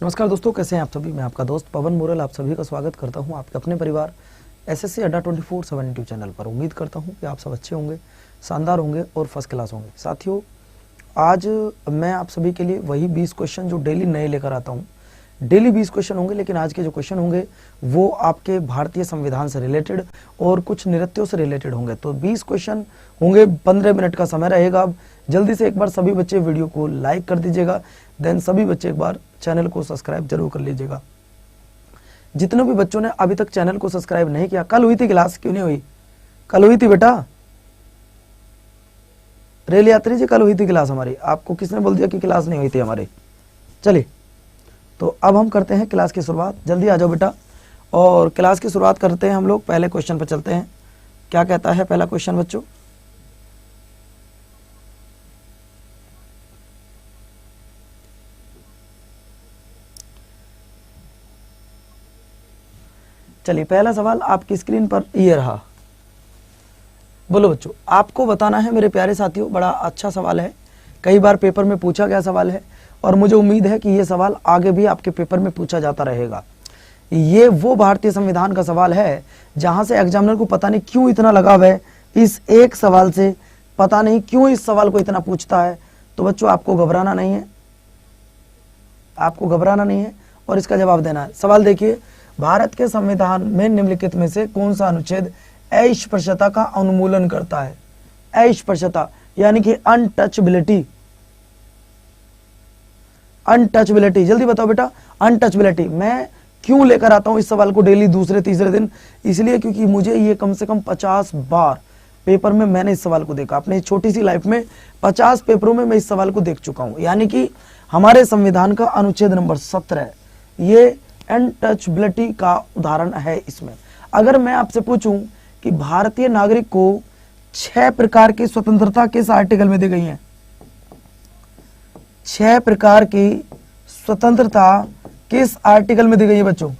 नमस्कार दोस्तों, कैसे हैं आप सभी। मैं आपका दोस्त पवन मोरल आप सभी का स्वागत करता हूं आपके अपने परिवार एसएससी अड्डा 24/7 यूट्यूब चैनल पर। उम्मीद करता हूं कि आप सब अच्छे होंगे, शानदार होंगे और फर्स्ट क्लास होंगे। साथियों, आज मैं आप सभी के लिए वही 20 क्वेश्चन जो डेली नए लेकर आता हूं। डेली 20 क्वेश्चन होंगे, लेकिन आज के जो क्वेश्चन होंगे वो आपके भारतीय संविधान से रिलेटेड और कुछ नृत्यों से रिलेटेड होंगे। तो 20 क्वेश्चन होंगे, 15 मिनट का समय रहेगा। अब जल्दी से एक बार सभी बच्चे वीडियो को लाइक कर दीजिएगा, देन सभी बच्चे एक बार चैनल को सब्सक्राइब जरूर कर लीजिएगा। जितने भी बच्चों ने अभी तक चैनल को सब्सक्राइब नहीं किया, कल हुई थी क्लास, क्यों नहीं हुई? कल हुई थी बेटा, रेल यात्री जी, कल हुई थी क्लास हमारी। आपको किसने बोल दिया कि क्लास नहीं हुई थी हमारी? चलिए, तो अब हम करते हैं क्लास की शुरुआत। जल्दी आ जाओ बेटा, और क्लास की शुरुआत करते हैं हम लोग। पहले क्वेश्चन पर चलते हैं। क्या कहता है पहला क्वेश्चन बच्चों? चलिए, पहला सवाल आपकी स्क्रीन पर ये रहा। बोलो बच्चों, आपको बताना है मेरे प्यारे साथियों। बड़ा अच्छा सवाल है, कई बार पेपर में पूछा गया सवाल है, और मुझे उम्मीद है कि ये सवाल आगे भी आपके पेपर में पूछा जाता रहेगा। ये वो भारतीय संविधान का सवाल है जहां से एग्जामिनर को पता नहीं क्यों इतना लगाव है इस एक सवाल से, पता नहीं क्यों इस सवाल को इतना पूछता है। तो बच्चों, आपको घबराना नहीं है, आपको घबराना नहीं है और इसका जवाब देना है। सवाल देखिए, भारत के संविधान में निम्नलिखित में से कौन सा अनुच्छेद अस्पृश्यता का उन्मूलन करता है? अस्पृश्यता यानी कि अनटचबिलिटी। अनटचबिलिटी, जल्दी बताओ बेटा। अनटचबिलिटी मैं क्यों लेकर आता हूं इस सवाल को डेली दूसरे तीसरे दिन? इसलिए क्योंकि मुझे ये कम से कम 50 बार पेपर में मैंने इस सवाल को देखा। अपने छोटी सी लाइफ में 50 पेपरों में मैं इस सवाल को देख चुका हूं। यानी कि हमारे संविधान का अनुच्छेद नंबर 17 ये अनटचबिलिटी का उदाहरण है। इसमें अगर मैं आपसे पूछूं कि भारतीय नागरिक को 6 प्रकार की स्वतंत्रता किस आर्टिकल में दी गई है? 6 प्रकार की स्वतंत्रता किस आर्टिकल में दी गई है बच्चों?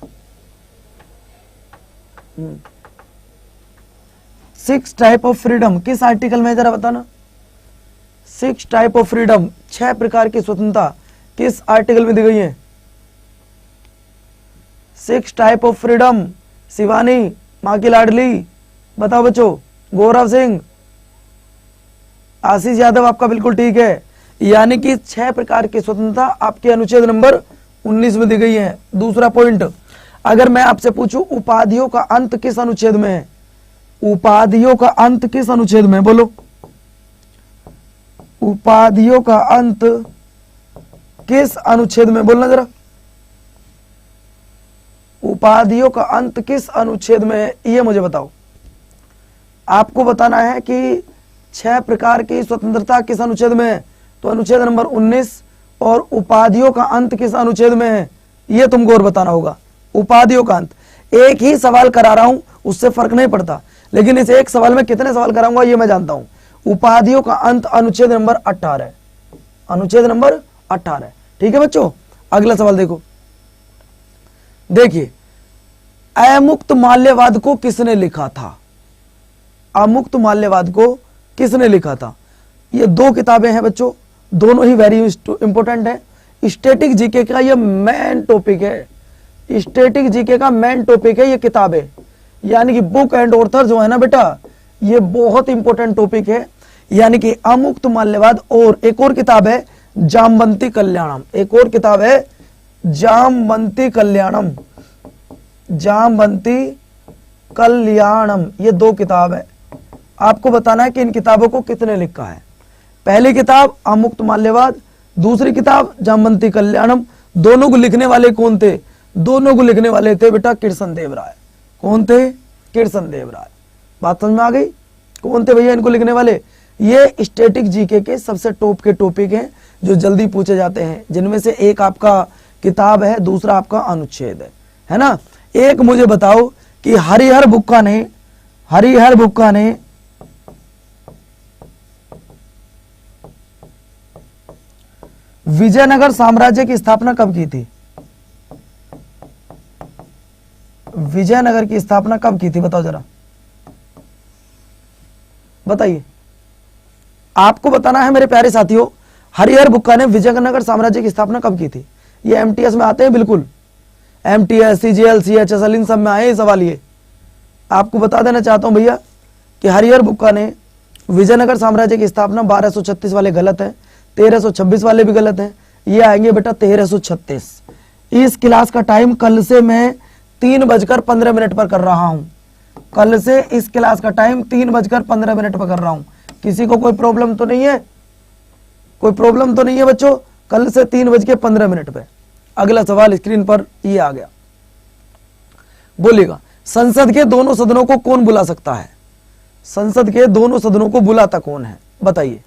6 टाइप ऑफ फ्रीडम किस आर्टिकल में, जरा बताना। 6 टाइप ऑफ फ्रीडम, 6 प्रकार की स्वतंत्रता किस आर्टिकल में दी गई है? 6 टाइप ऑफ फ्रीडम। शिवानी, मां की लाडली, बताओ बच्चों। गौरव सिंह, आशीष यादव, आपका बिल्कुल ठीक है। यानी कि 6 प्रकार की स्वतंत्रता आपके अनुच्छेद नंबर 19 में दी गई है। दूसरा पॉइंट, अगर मैं आपसे पूछूं उपाधियों का अंत किस अनुच्छेद में है? उपाधियों का अंत किस अनुच्छेद में? बोलो, उपाधियों का अंत किस अनुच्छेद में? बोलना जरा, उपाधियों का अंत किस अनुच्छेद में है, ये मुझे बताओ। आपको बताना है कि 6 प्रकार की स्वतंत्रता किस अनुच्छेद में है, तो अनुच्छेद नंबर 19। और उपाधियों का अंत किस अनुच्छेद में है, ये तुमको और बताना होगा। उपाधियों का अंत, एक ही सवाल करा रहा हूं, उससे फर्क नहीं पड़ता, लेकिन इस एक सवाल में कितने सवाल कराऊंगा ये मैं जानता हूं। उपाधियों का अंत अनुच्छेद नंबर 18, अनुच्छेद नंबर 18। ठीक है बच्चों, अगला सवाल देखो। देखिए, अमुक्त माल्यवाद को किसने लिखा था? अमुक्त माल्यवाद को किसने लिखा था? ये 2 किताबें हैं बच्चों, दोनों ही वेरी इंपॉर्टेंट है। स्टैटिक जीके का ये मेन टॉपिक है, स्टैटिक जीके का मेन टॉपिक है ये किताब है। यानी कि बुक एंड ऑथर जो है ना बेटा, ये बहुत इंपॉर्टेंट टॉपिक है। यानी कि अमुक्त माल्यवाद, और एक और किताब है जामवंती कल्याणम, एक और किताब है जामवंती कल्याणम, जामवंती कल्याणम। ये 2 किताब है। आपको बताना है कि इन किताबों को किसने लिखा है। पहली किताब अमुक्त माल्यवाद, दूसरी किताब जामवंती कल्याणम। दोनों को लिखने वाले कौन थे? दोनों को लिखने वाले थे बेटा कृष्ण देव राय। कौन थे? कृष्ण देव राय। बात समझ में आ गई? कौन थे भैया इनको लिखने वाले? ये स्टैटिक जीके के सबसे टॉप के टॉपिक हैं जो जल्दी पूछे जाते हैं, जिनमें से एक आपका किताब है, दूसरा आपका अनुच्छेद है ना। एक मुझे बताओ कि हरिहर बुक्का ने विजयनगर साम्राज्य की स्थापना कब की थी? विजयनगर की स्थापना कब की थी, बताओ जरा, बताइए। आपको बताना है मेरे प्यारे साथियों, हरिहर बुक्का ने विजयनगर साम्राज्य की स्थापना कब की थी? ये एमटीएस में आते हैं, बिल्कुल एमटीएस, सीजीएल, सीएचएसएल, इन सब में आए सवाल। ये आपको बता देना चाहता हूं भैया कि हरिहर बुक्का ने विजयनगर साम्राज्य की स्थापना 1236 वाले गलत है, 1326 वाले भी गलत हैं। ये आएंगे बेटा 1336। इस क्लास का टाइम कल से मैं 3:15 पर कर रहा हूं। कल से इस क्लास का टाइम 3:15 पर कर रहा हूं। किसी को कोई प्रॉब्लम तो नहीं है? कोई प्रॉब्लम तो नहीं है बच्चों? कल से 3:15 पे। अगला सवाल स्क्रीन पर ये आ गया, बोलिएगा संसद के दोनों सदनों को कौन बुला सकता है? संसद के दोनों सदनों को बुलाता कौन है, बताइए।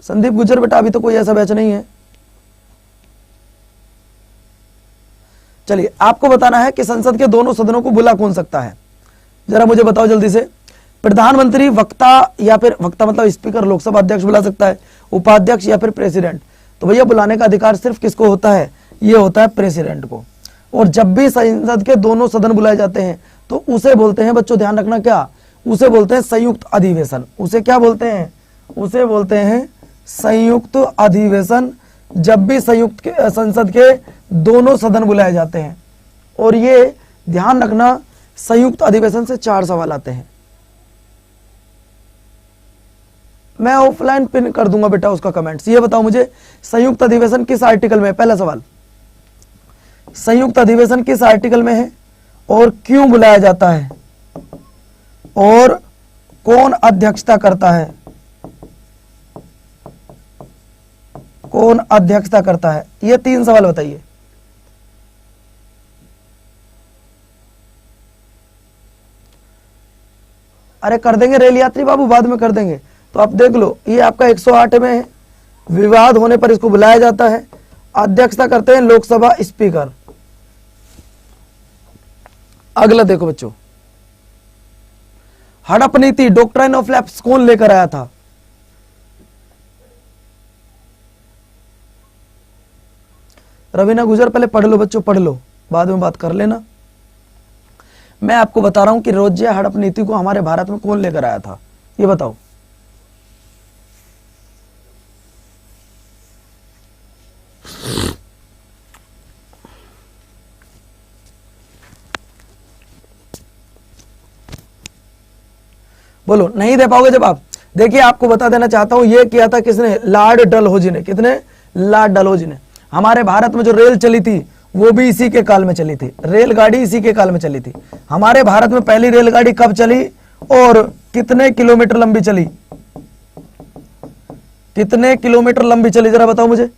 संदीप गुजर बेटा अभी तो कोई ऐसा बैच नहीं है। चलिए आपको बताना है कि संसद के दोनों सदनों को बुला कौन सकता है, जरा मुझे बताओ जल्दी से। प्रधानमंत्री, वक्ता या फिर वक्ता मतलब स्पीकर, लोकसभा अध्यक्ष बुला सकता है, उपाध्यक्ष या फिर प्रेसिडेंट। तो भैया बुलाने का अधिकार सिर्फ किसको होता है? ये होता है प्रेसिडेंट को। और जब भी संसद के दोनों सदन बुलाए जाते हैं तो उसे बोलते हैं बच्चों, ध्यान रखना, क्या उसे बोलते हैं? संयुक्त अधिवेशन। उसे क्या बोलते हैं? उसे बोलते हैं संयुक्त अधिवेशन। जब भी संसद के दोनों सदन बुलाए जाते हैं। और ये ध्यान रखना, संयुक्त अधिवेशन से 4 सवाल आते हैं। मैं ऑफलाइन पिन कर दूंगा बेटा उसका कमेंट्स। ये बताओ मुझे, संयुक्त अधिवेशन किस आर्टिकल में है? पहला सवाल, संयुक्त अधिवेशन किस आर्टिकल में है और क्यों बुलाया जाता है और कौन अध्यक्षता करता है? कौन अध्यक्षता करता है? ये 3 सवाल बताइए। अरे कर देंगे रेल यात्री बाबू, बाद में कर देंगे। तो आप देख लो, ये आपका 108 में है। विवाद होने पर इसको बुलाया जाता है। अध्यक्षता करते हैं लोकसभा स्पीकर। अगला देखो बच्चों, हड़प नीति, डॉक्ट्राइन ऑफ लैप्स कौन लेकर आया था? रवीना गुजर पहले पढ़ लो बच्चों, पढ़ लो, बाद में बात कर लेना। मैं आपको बता रहा हूं कि रोज्य हड़प नीति को हमारे भारत में कौन लेकर आया था, ये बताओ। बोलो, नहीं दे पाओगे जवाब? देखिए आपको बता देना चाहता हूं, ये किया था किसने? लॉर्ड डलहौजी ने। कितने? लॉर्ड डलहौजी ने। हमारे भारत में जो रेल चली थी वो भी इसी के काल में चली थी। रेलगाड़ी इसी के काल में चली थी। हमारे भारत में पहली रेलगाड़ी कब चली और कितने किलोमीटर लंबी चली? कितने किलोमीटर लंबी चली, जरा बताओ मुझे।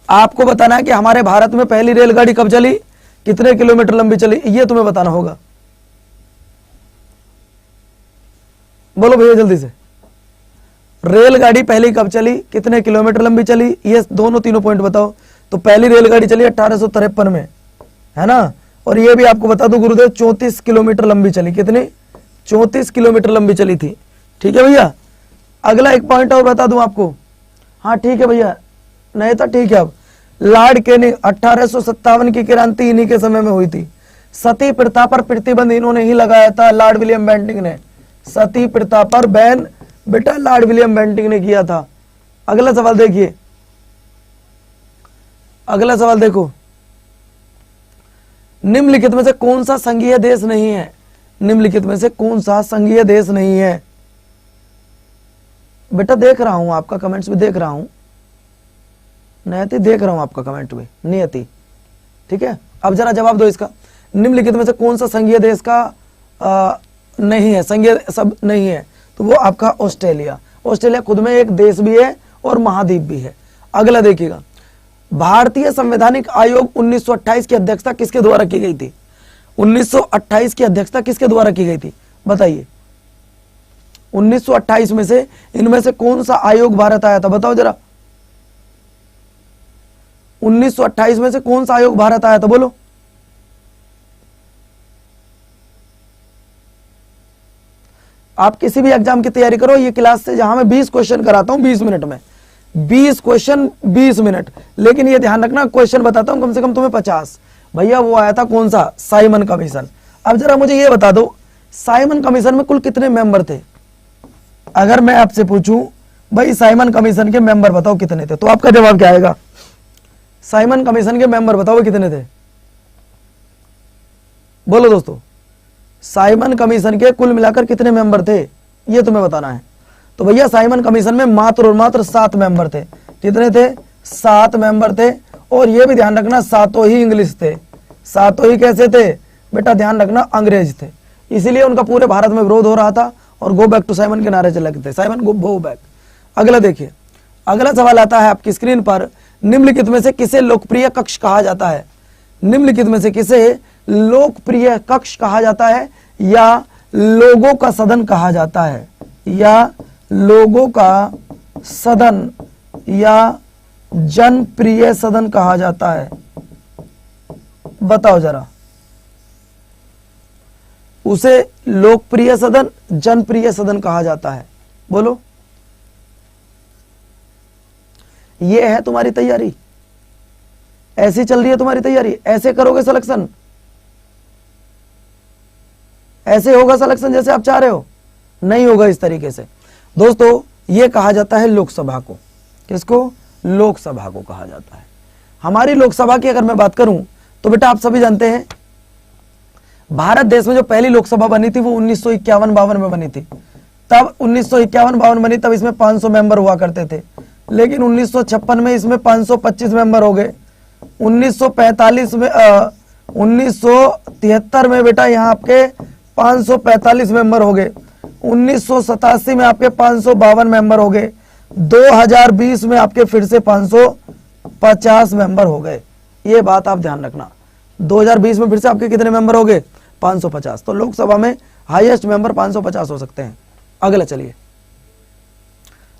आपको बताना है कि हमारे भारत में पहली रेलगाड़ी कब चली, कितने किलोमीटर लंबी चली, ये तुम्हें बताना होगा। बोलो भैया जल्दी से, रेलगाड़ी पहली कब चली, कितने किलोमीटर लंबी चली, ये दोनों तीनों पॉइंट बताओ। तो पहली रेलगाड़ी चली 1853 में, है ना। और ये भी आपको बता दो गुरुदेव, 34 किलोमीटर लंबी चली। कितनी? 34 किलोमीटर लंबी चली थी। ठीक है भैया। अगला एक पॉइंट और बता दूं आपको। हाँ ठीक है भैया, नहीं तो ठीक है। अब लॉर्ड कैनिंग, 1857 की क्रांति इन्हीं के समय में हुई थी। सती प्रथा पर प्रतिबंध इन्होंने ही लगाया था, लॉर्ड विलियम बेंटिंक ने। सती प्रथा पर बैन बेटा लॉर्ड विलियम बेंटिंक ने किया था। अगला सवाल देखिए, अगला सवाल देखो, निम्नलिखित में से कौन सा संघीय देश नहीं है? निम्नलिखित में से कौन सा संघीय देश नहीं है? बेटा देख रहा हूं आपका कमेंट्स भी देख रहा हूं, नियति देख रहा हूं आपका कमेंट भी, नियति। ठीक है, अब जरा जवाब दो इसका। निम्नलिखित में से कौन सा संघीय देश का नहीं है, संघीय सब नहीं है? तो वो आपका ऑस्ट्रेलिया। ऑस्ट्रेलिया खुद में एक देश भी है और महाद्वीप भी है। अगला देखिएगा, भारतीय संवैधानिक आयोग 1928 की अध्यक्षता किसके द्वारा की गई थी? 1928 की अध्यक्षता किसके द्वारा की गई थी, बताइए। 1928 में से इनमें से कौन सा आयोग भारत आया था, बताओ जरा। 1928 में से कौन सा आयोग भारत आया था, बोलो। आप किसी भी एग्जाम की तैयारी करो, ये क्लास से जहां मैं 20 क्वेश्चन कराता हूं 20 मिनट में, 20 क्वेश्चन 20 मिनट। लेकिन ये ध्यान रखना, क्वेश्चन बताता हूं कम से कम तुम्हें 50। भैया वो आया था कौन सा? Simon commission. अब जरा मुझे ये बता दो, साइमन कमीशन में कुल कितने मेंबर थे? अगर मैं आपसे पूछूं भाई साइमन कमीशन के मेंबर बताओ कितने थे, तो आपका जवाब क्या आएगा? साइमन कमीशन के मेंबर बताओ वो कितने थे? बोलो दोस्तों, साइमन कमीशन के कुल मिलाकर कितने मेंबर थे, ये तुम्हें बताना है। तो भैया साइमन कमीशन में मात्र और मात्र 7 मेंबर थे। कितने थे? 7 मेंबर थे। और ये भी ध्यान रखना, 7 ही इंग्लिश थे। 7 ही कैसे थे बेटा? ध्यान रखना, अंग्रेज थे। इसीलिए उनका पूरे भारत में विरोध हो रहा था और गो बैक टू साइमन के नारे चल रहे थे, साइमन गो बैक। अगला देखिए, अगला सवाल आता है आपकी स्क्रीन पर, निम्नलिखित में से किसे लोकप्रिय कक्ष कहा जाता है? निम्नलिखित में से किसे लोकप्रिय कक्ष कहा जाता है या लोगों का सदन कहा जाता है, या लोगों का सदन या जनप्रिय सदन कहा जाता है? बताओ जरा, उसे लोकप्रिय सदन, जनप्रिय सदन कहा जाता है? बोलो। ये है तुम्हारी तैयारी, ऐसी चल रही है तुम्हारी तैयारी, ऐसे करोगे सिलेक्शन, ऐसे होगा सिलेक्शन जैसे आप चाह रहे हो? नहीं होगा इस तरीके से। दोस्तों ये कहा जाता है लोकसभा को। किसको? लोकसभा को कहा जाता है। हमारी लोकसभा की अगर मैं बात करूं तो बेटा आप सभी जानते हैं भारत देश में जो पहली लोकसभा बनी थी वो 1951-52 में बनी थी। तब 1951-52 बनी, तब इसमें 500 मेंबर हुआ करते थे, लेकिन 1956 में इसमें 525 मेंबर हो गए। 1943 में 1973 में बेटा यहाँ आपके 545 मेंबर हो गए। 1987 में आपके 552 मेंबर हो गए। 2020 में आपके फिर से 550 मेंबर हो गए। ये बात आप ध्यान रखना, 2020 में फिर से आपके कितने मेंबर हो गए? 550। तो लोकसभा में हाईएस्ट मेंबर 550 हो सकते हैं। अगला चलिए,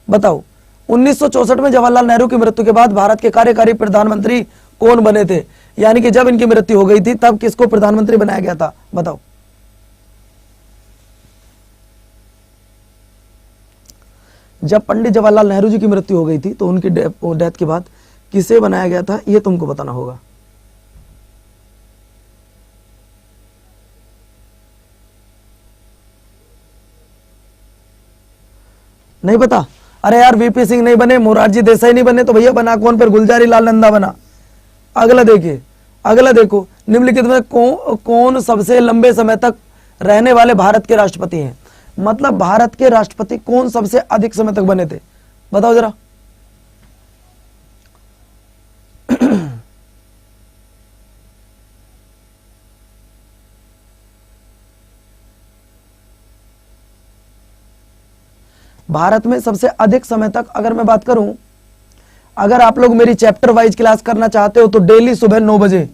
बताओ 1964 में जवाहरलाल नेहरू की मृत्यु के बाद भारत के कार्यकारी प्रधानमंत्री कौन बने थे? यानी कि जब इनकी मृत्यु हो गई थी तब किसको प्रधानमंत्री बनाया गया था? बताओ। जब पंडित जवाहरलाल नेहरू जी की मृत्यु हो गई थी तो उनकी डेथ के बाद किसे बनाया गया था, ये तुमको बताना होगा। नहीं पता? अरे यार वीपी सिंह नहीं बने, मोरारजी देसाई नहीं बने, तो भैया बना कौन? पर गुलजारी लाल नंदा बना। अगला देखिए, अगला देखो, निम्नलिखित में कौन सबसे लंबे समय तक रहने वाले भारत के राष्ट्रपति हैं? मतलब भारत के राष्ट्रपति कौन सबसे अधिक समय तक बने थे? बताओ जरा। भारत में सबसे अधिक समय तक अगर मैं बात करूं, अगर आप लोग मेरी चैप्टर वाइज क्लास करना चाहते हो तो डेली सुबह 9 बजे,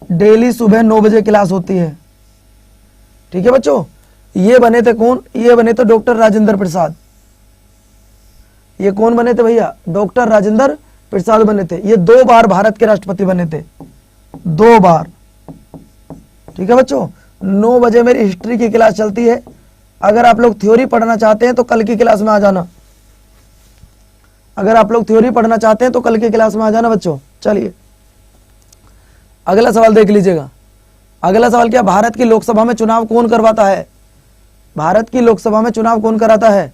डेली सुबह 9 बजे क्लास होती है। ठीक है बच्चों? ये बने थे कौन? ये बने थे डॉक्टर राजेंद्र प्रसाद। ये कौन बने थे भैया? डॉक्टर राजेंद्र प्रसाद बने थे। ये 2 बार भारत के राष्ट्रपति बने थे, 2 बार। ठीक है बच्चों? 9 बजे मेरी हिस्ट्री की क्लास चलती है। अगर आप लोग थ्योरी पढ़ना चाहते हैं तो कल की क्लास में आ जाना। अगर आप लोग थ्योरी पढ़ना चाहते हैं तो कल की क्लास में आ जाना बच्चों। चलिए अगला सवाल देख लीजिएगा। अगला सवाल क्या? भारत की लोकसभा में चुनाव कौन करवाता है? भारत की लोकसभा में चुनाव कौन कराता है?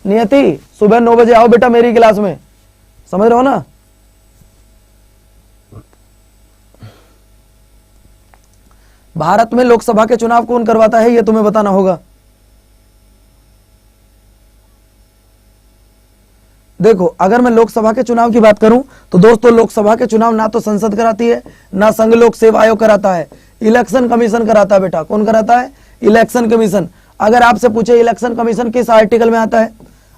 नियति, सुबह 9 बजे आओ बेटा मेरी क्लास में, समझ रहे हो ना? भारत में लोकसभा के चुनाव कौन करवाता है ये तुम्हें बताना होगा। देखो अगर मैं लोकसभा के चुनाव की बात करूं तो दोस्तों लोकसभा के चुनाव ना तो संसद कराती है ना संघ लोक सेवा आयोग कराता है, इलेक्शन कमीशन कराता है। बेटा कौन कराता है? Election commission. अगर आपसे पूछे इलेक्शन कमीशन किस आर्टिकल में आता है,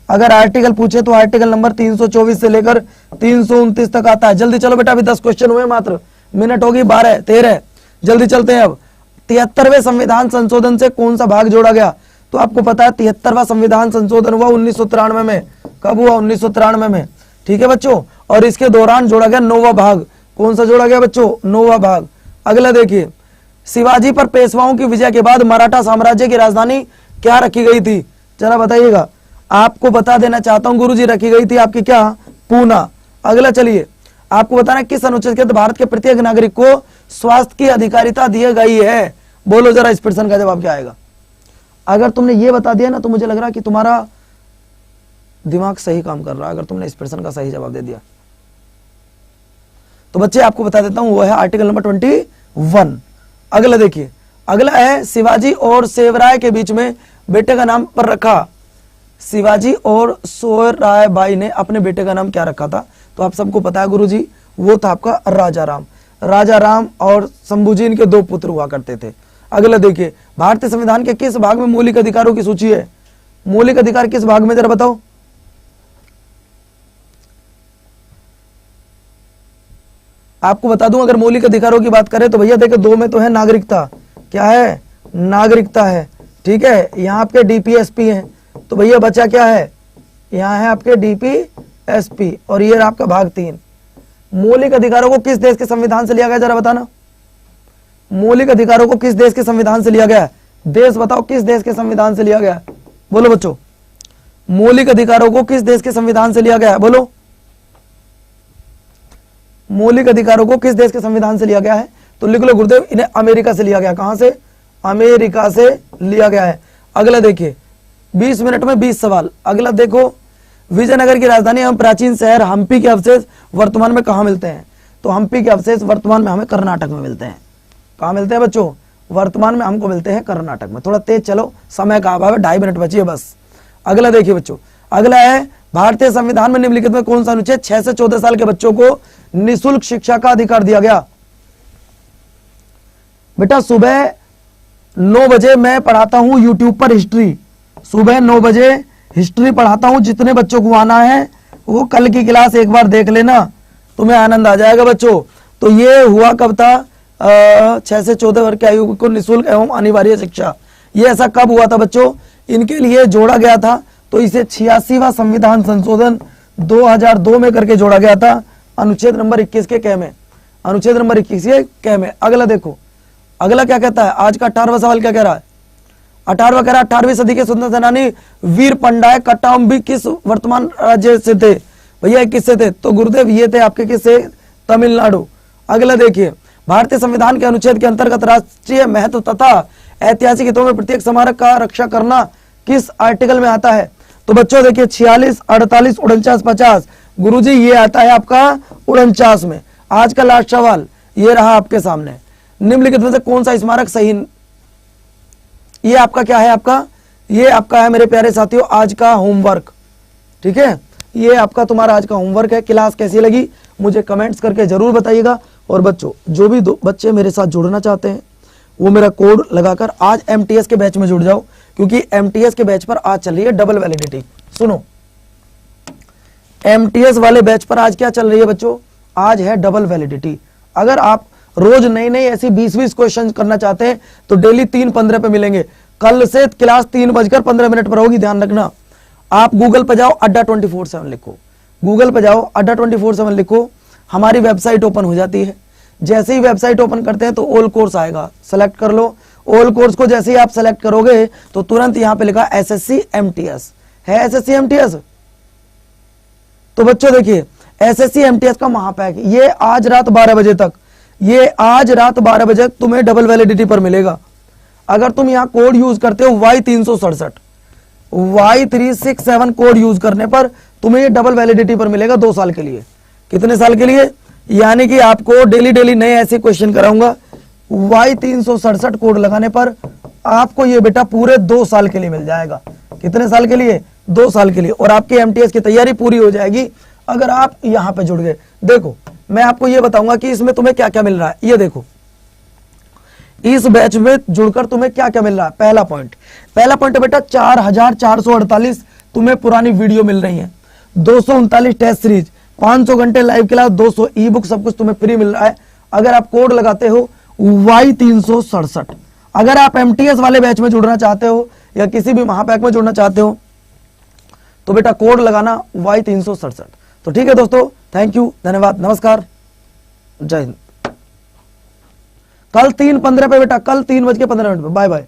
अगर आर्टिकल पूछे तो आर्टिकल नंबर 324 से लेकर 329 तक आता है। जल्दी चलो बेटा, अभी 10 क्वेश्चन हुए मात्र, मिनट होगी 12 13, जल्दी चलते हैं। अब 73वें संविधान संशोधन से कौन सा भाग जोड़ा गया? तो आपको पता है 73वां संविधान संशोधन हुआ 1993 में। कब हुआ? 1993 में। ठीक है बच्चों? और इसके दौरान जोड़ा गया 9वां भाग। कौन सा जोड़ा गया बच्चों? 9वां भाग। अगला देखिए, शिवाजी पर पेशवाओं की विजय के बाद मराठा साम्राज्य की राजधानी क्या रखी गई थी? जरा बताइएगा। आपको बता देना चाहता हूं गुरुजी, रखी गई थी आपकी क्या? पूना। अगला चलिए, आपको बताना किस अनुच्छेद के तहत भारत के प्रत्येक नागरिक को स्वास्थ्य की अधिकारिता दी गई है? बोलो जरा, इस प्रश्न का जवाब क्या आएगा? अगर तुमने ये बता दिया ना तो मुझे लग रहा है कि तुम्हारा दिमाग सही काम कर रहा है, अगर तुमने इस प्रश्न का सही जवाब दे दिया। तो बच्चे आपको बता देता हूं, वो है आर्टिकल नंबर 21। अगला देखिए, अगला है शिवाजी और सेवराय के बीच में बेटे का नाम पर रखा। शिवाजी और सोयराय बाई ने अपने बेटे का नाम क्या रखा था? तो आप सबको पता है गुरुजी, वो था आपका राजा राम। राजा राम और शंभूजी इनके 2 पुत्र हुआ करते थे। अगला देखिए, भारतीय संविधान के किस भाग में मौलिक अधिकारों की सूची है? मौलिक अधिकार किस भाग में, जरा बताओ। आपको बता दूं, अगर मौलिक अधिकारों की बात करें तो भैया देखो 2 में तो है नागरिकता। क्या है? नागरिकता है। ठीक है, यहाँ आपके डीपीएसपी है, तो भैया बचा क्या है? यहाँ है आपके डीपीएसपी, और ये आपका भाग 3। मौलिक अधिकारों को किस देश के संविधान से लिया गया, जरा बताना। मौलिक अधिकारों को किस देश के संविधान से लिया गया? देश बताओ, किस देश के संविधान से लिया गया? बोलो बच्चों, मौलिक अधिकारों को किस देश के संविधान से लिया गया? बोलो, मौलिक अधिकारों को किस देश के संविधान से लिया गया है? तो लिख लो गुरुदेव, इन्हें अमेरिका से लिया गया। कहां से? अमेरिका से लिया गया है। अगला देखिए, 20 मिनट में 20 सवाल। अगला देखो, विजयनगर की राजधानी एवं प्राचीन शहर हम्पी के अवशेष वर्तमान में कहां मिलते हैं? तो हम्पी के अवशेष वर्तमान में हमें कर्नाटक में मिलते हैं। कहां मिलते हैं बच्चों? वर्तमान में हमको मिलते हैं कर्नाटक में। थोड़ा तेज चलो, समय का अभाव है, 2.5 मिनट बची है बस। अगला देखिए बच्चों, अगला है भारतीय संविधान में निम्नलिखित में कौन सा अनुच्छेद 6 से 14 साल के बच्चों को निःशुल्क शिक्षा का अधिकार दिया गया? बेटा सुबह 9 बजे मैं पढ़ाता हूं यूट्यूब पर हिस्ट्री। सुबह 9 बजे हिस्ट्री पढ़ाता हूं। जितने बच्चों को आना है वो कल की क्लास एक बार देख लेना, तुम्हें आनंद आ जाएगा बच्चों। तो ये हुआ कब था? 6 से 14 वर्ष की आयु को निःशुल्क एवं अनिवार्य शिक्षा। ये ऐसा कब हुआ था बच्चों? इनके लिए जोड़ा गया था, तो इसे 86वां संविधान संशोधन 2002 में करके जोड़ा गया था, अनुच्छेद नंबर 21 के क में। अनुच्छेद नंबर 21 के क में। अगला देखो, अगला क्या कहता है? आज का 18वां सवाल क्या कह रहा है? 18वां कह रहा है 18वीं सदी के स्वतंत्र सेनानी वीर पंडाय कट्टाउम्बी किस वर्तमान राज्य से थे? भैया किससे थे? तो गुरुदेव ये थे आपके किससे? तमिलनाडु। अगला देखिए, भारतीय संविधान के अनुच्छेद के अंतर्गत राष्ट्रीय महत्व तथा ऐतिहासिक हितों में प्रत्येक स्मारक का रक्षा करना किस आर्टिकल में आता है? तो बच्चों देखिए 46, 48, 49, 50। गुरुजी ये आता है आपका 49 में। आज का लास्ट सवाल ये रहा आपके सामने, निम्नलिखित में से कौन सा स्मारक सही? ये आपका क्या है? आपका ये आपका है मेरे प्यारे साथियों आज का होमवर्क। ठीक है, ये आपका तुम्हारा आज का होमवर्क है। क्लास कैसी लगी मुझे कमेंट्स करके जरूर बताइएगा। और बच्चों जो भी बच्चे मेरे साथ जुड़ना चाहते हैं वो मेरा कोड लगाकर आज एमटीएस के बैच में जुड़ जाओ, क्योंकि एमटीएस के बैच पर आज चल रही है डबल वैलिडिटी। सुनो, एमटीएस वाले बैच पर आज क्या चल रही है बच्चों? आज है डबल वैलिडिटी। अगर आप रोज नई नई ऐसी 20-20 क्वेश्चन करना चाहते हैं तो डेली 3:15 पे मिलेंगे। कल से क्लास 3:15 पर होगी, ध्यान रखना। आप गूगल पर जाओ, अड्डा 24/7 लिखो। गूगल पर जाओ, अड्डा 24/7 लिखो, हमारी वेबसाइट ओपन हो जाती है। जैसे ही वेबसाइट ओपन करते हैं तो ऑल कोर्स आएगा, सेलेक्ट कर लो। ऑल कोर्स को जैसे ही आप सेलेक्ट करोगे तो तुरंत यहां पे लिखा एसएससी एमटीएस है। एसएससी एमटीएस, तो बच्चों देखिए एसएससी एमटीएस का महापैक ये आज रात 12 बजे तक, ये आज रात 12 बजे तुम्हें डबल वैलिडिटी पर मिलेगा। अगर तुम यहां कोड यूज करते हो Y367 Y367 कोड यूज करने पर तुम्हें ये डबल वैलिडिटी पर मिलेगा 2 साल के लिए। कितने साल के लिए? यानी कि आपको डेली डेली नए ऐसे क्वेश्चन कराऊंगा। Y367 कोड लगाने पर आपको ये बेटा पूरे 2 साल के लिए मिल जाएगा। कितने साल के लिए? 2 साल के लिए। और आपकी एमटीएस की तैयारी पूरी हो जाएगी अगर आप यहां पे जुड़ गए। देखो मैं आपको ये बताऊंगा कि इसमें तुम्हें क्या क्या मिल रहा है। ये देखो इस बैच में जुड़कर तुम्हें क्या क्या मिल रहा है। पहला पॉइंट है बेटा 4448 तुम्हें पुरानी वीडियो मिल रही है, 239 टेस्ट सीरीज, 500 घंटे लाइव क्लास, 200 ई बुक, सब कुछ तुम्हें फ्री मिल रहा है अगर आप कोड लगाते हो Y367। अगर आप एमटीएस वाले बैच में जुड़ना चाहते हो या किसी भी महापैक में जुड़ना चाहते हो तो बेटा कोड लगाना Y367। तो ठीक है दोस्तों, थैंक यू, धन्यवाद, नमस्कार, जय हिंद। कल 3:15 पे बेटा, कल 3:15 पे। Bye bye.